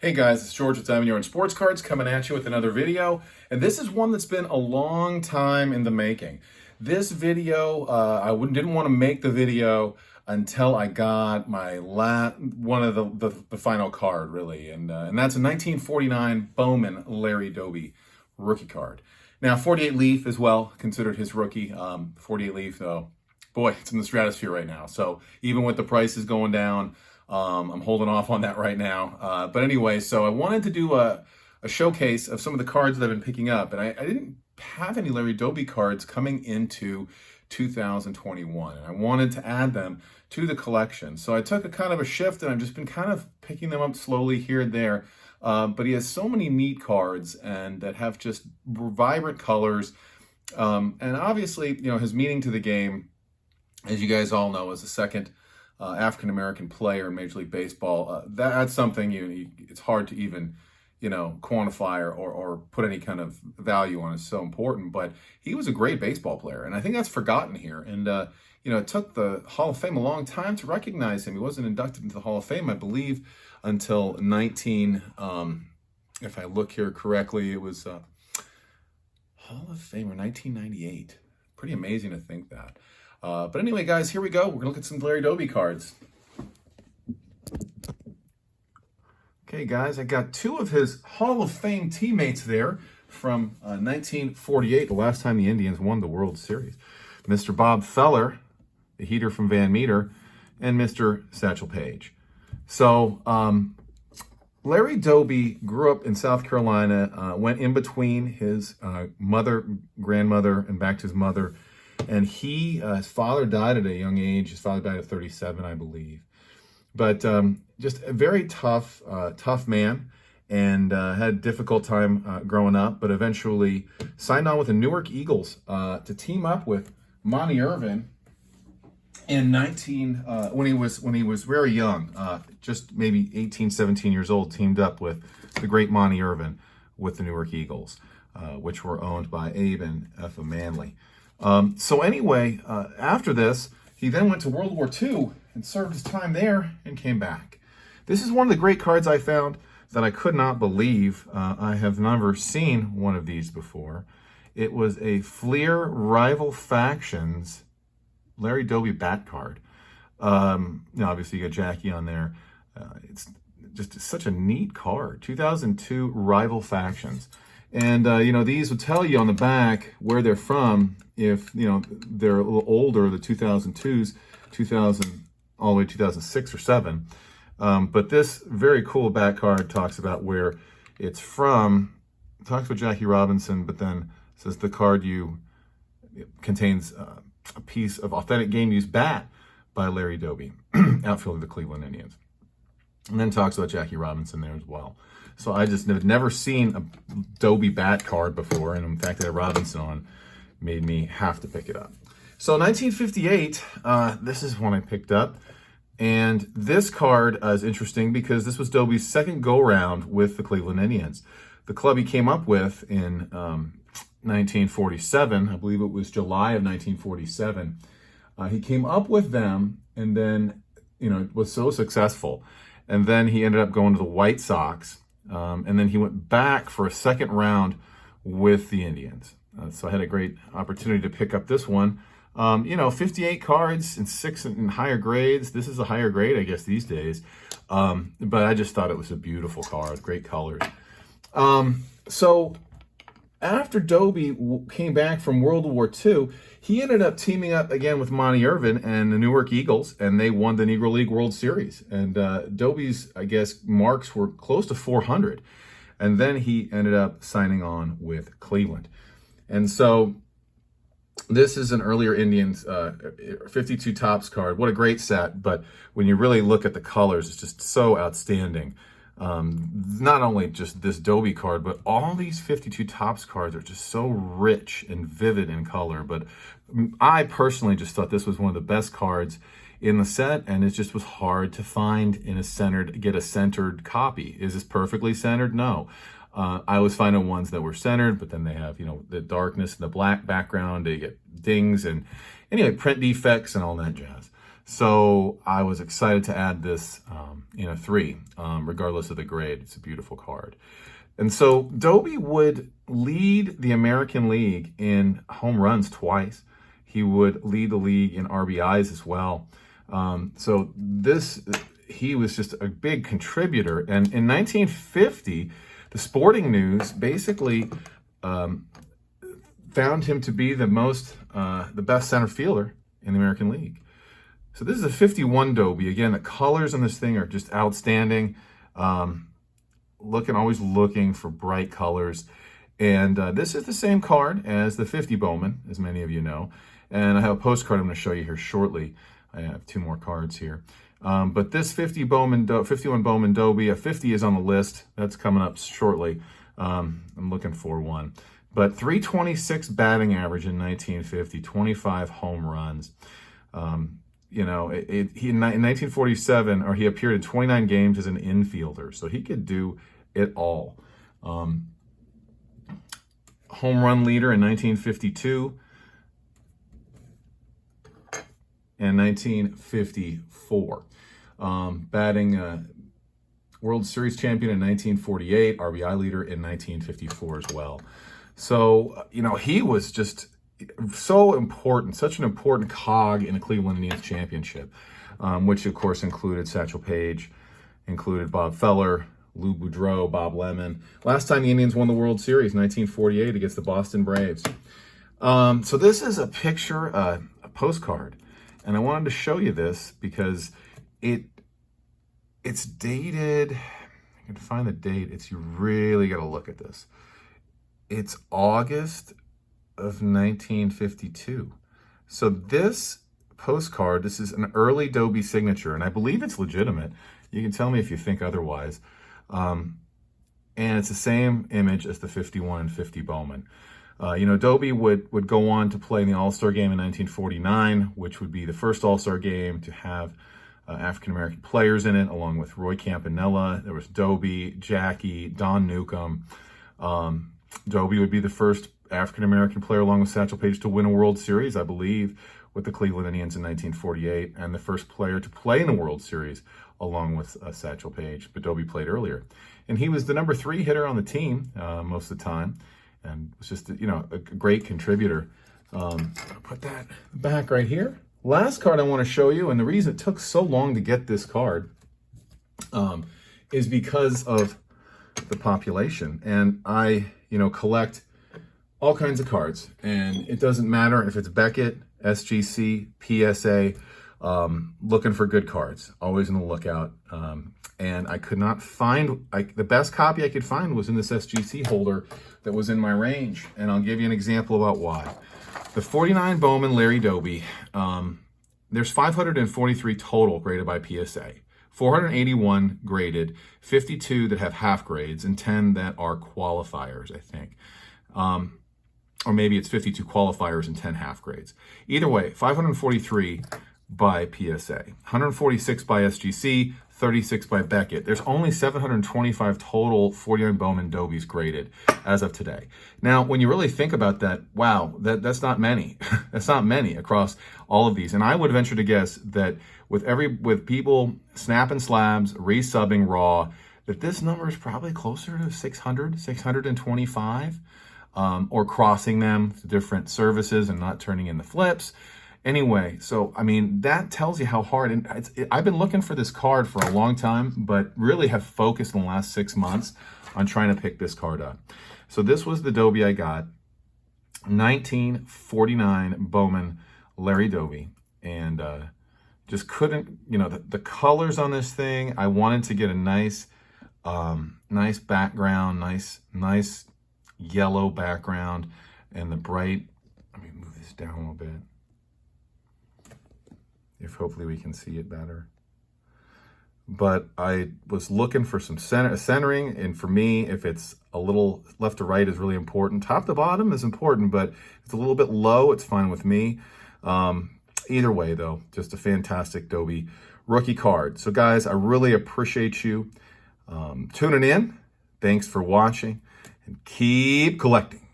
Hey guys, it's George with Diamondyard Sportscards coming at you with another video. And this is one that's been a long time in the making. This video, didn't want to make the video until I got my one of the final card, really. And that's a 1949 Bowman Larry Doby rookie card. Now, 48 Leaf as well, considered his rookie. 48 Leaf, though, boy, it's in the stratosphere right now. So even with the prices going down, I'm holding off on that right now. But anyway, so I wanted to do a showcase of some of the cards that I've been picking up. And I didn't have any Larry Doby cards coming into 2021. And I wanted to add them to the collection. So I took a kind of a shift and I've just been kind of picking them up slowly here and there. But he has so many neat cards and that have just vibrant colors. And obviously, you know, his meaning to the game, as you guys all know, is the second African-American player in Major League Baseball. That's something it's hard to even, quantify or put any kind of value on. It's so important, but he was a great baseball player. And I think that's forgotten here. And, it took the Hall of Fame a long time to recognize him. He wasn't inducted into the Hall of Fame, I believe, until if I look here correctly, it was Hall of Famer 1998. Pretty amazing to think that. But anyway, guys, here we go. We're going to look at some Larry Doby cards. Okay, guys, I got two of his Hall of Fame teammates there from 1948, the last time the Indians won the World Series. Mr. Bob Feller, the heater from Van Meter, and Mr. Satchel Paige. So, Larry Doby grew up in South Carolina, went in between his mother, grandmother, and back to his mother. And his father died at a young age. His father died at 37, I believe. But just a very tough man, and had a difficult time growing up, but eventually signed on with the Newark Eagles to team up with Monty Irvin in when he was very young, just maybe 18, 17 years old, teamed up with the great Monty Irvin with the Newark Eagles, which were owned by Abe and Effa Manley. So anyway, after this, he then went to World War II and served his time there and came back. This is one of the great cards I found that I could not believe. I have never seen one of these before. It was a Fleer Rival Factions Larry Doby bat card. Obviously you got Jackie on there. It's just such a neat card. 2002 Rival Factions. And, these will tell you on the back where they're from if, they're a little older, the 2002s, all the way to 2006 or 7. But this very cool back card talks about where it's from. It talks about Jackie Robinson, but then says the card contains a piece of authentic game-used bat by Larry Doby, outfielder of the Cleveland Indians. And then talks about Jackie Robinson there as well. So I just have never seen a Doby bat card before, and in fact, that Robinson on made me have to pick it up. So 1958, this is one I picked up, and this card is interesting because this was Doby's second go-round with the Cleveland Indians. The club he came up with in 1947, I believe it was July of 1947, he came up with them, and then, was so successful. And then he ended up going to the White Sox. And then he went back for a second round with the Indians. So I had a great opportunity to pick up this one. 58 cards and 6 in higher grades. This is a higher grade, I guess, these days. But I just thought it was a beautiful card, great colors. So after Doby came back from World War II, he ended up teaming up again with Monty Irvin and the Newark Eagles, and they won the Negro League World Series. And Doby's, I guess, marks were close to 400. And then he ended up signing on with Cleveland. And so this is an earlier Indians 52 Topps card. What a great set, but when you really look at the colors, it's just so outstanding. Not only just this Doby card, but all these 52 Topps cards are just so rich and vivid in color. But I personally just thought this was one of the best cards in the set, and it just was hard to find get a centered copy. Is this perfectly centered? No. I was finding ones that were centered, but then they have, the darkness and the black background. They get dings and anyway, print defects and all that jazz. So I was excited to add this in a 3, regardless of the grade. It's a beautiful card. And so Doby would lead the American League in home runs twice. He would lead the league in RBIs as well. So he was just a big contributor. And in 1950, the Sporting News basically found him to be the best center fielder in the American League. So this is a 51 Doby. Again, the colors on this thing are just outstanding. Always looking for bright colors. And this is the same card as the 50 Bowman, as many of you know. And I have a postcard I'm going to show you here shortly. I have 2 more cards here. But this 51 Bowman Doby, a 50 is on the list. That's coming up shortly. I'm looking for one. But 326 batting average in 1950, 25 home runs. In 1947, he appeared in 29 games as an infielder, so he could do it all. Home run leader in 1952 and 1954. Batting World Series champion in 1948, RBI leader in 1954 as well. So, he was just so important, such an important cog in the Cleveland Indians championship, which of course included Satchel Paige, included Bob Feller, Lou Boudreau, Bob Lemon. Last time the Indians won the World Series, 1948, against the Boston Braves. So this is a picture, a postcard, and I wanted to show you this because it's dated. I can find the date. You really got to look at this. It's August of 1952. So this postcard, this is an early Doby signature, and I believe it's legitimate. You can tell me if you think otherwise. And it's the same image as the 51 and 50 Bowman. Doby would go on to play in the All-Star game in 1949, which would be the first All-Star game to have African-American players in it, along with Roy Campanella. There was Doby, Jackie, Don Newcomb. Doby would be the first African-American player, along with Satchel Paige, to win a World Series, I believe, with the Cleveland Indians in 1948, and the first player to play in a World Series, along with Satchel Paige. But Doby played earlier. And he was the number 3 hitter on the team most of the time, and was just, a great contributor. I'll put that back right here. Last card I want to show you, and the reason it took so long to get this card is because of the population. And I, collect all kinds of cards, and it doesn't matter if it's Beckett, SGC, PSA, looking for good cards, always on the lookout. And I could not find, the best copy I could find was in this SGC holder that was in my range, and I'll give you an example about why. The 49 Bowman Larry Doby, there's 543 total graded by PSA, 481 graded, 52 that have half grades, and 10 that are qualifiers, I think. Or maybe it's 52 qualifiers and 10 half grades. Either way, 543 by PSA, 146 by SGC, 36 by Beckett. There's only 725 total 49 Bowman Dobys graded as of today. Now, when you really think about that, wow, that's not many. That's not many across all of these. And I would venture to guess that with people snapping slabs, resubbing raw, that this number is probably closer to 600, 625, or crossing them to different services and not turning in the flips. Anyway, so, that tells you how hard, and I've been looking for this card for a long time, but really have focused in the last 6 months on trying to pick this card up. So this was the Doby I got, 1949 Bowman Larry Doby, and just couldn't, the colors on this thing, I wanted to get a nice background, nice yellow background, and the bright, let me move this down a little bit. If hopefully we can see it better. But I was looking for some centering, and for me, if it's a little left to right is really important. Top to bottom is important, but it's a little bit low, it's fine with me. Either way, though, just a fantastic Doby rookie card. So guys, I really appreciate you tuning in. Thanks for watching, and keep collecting.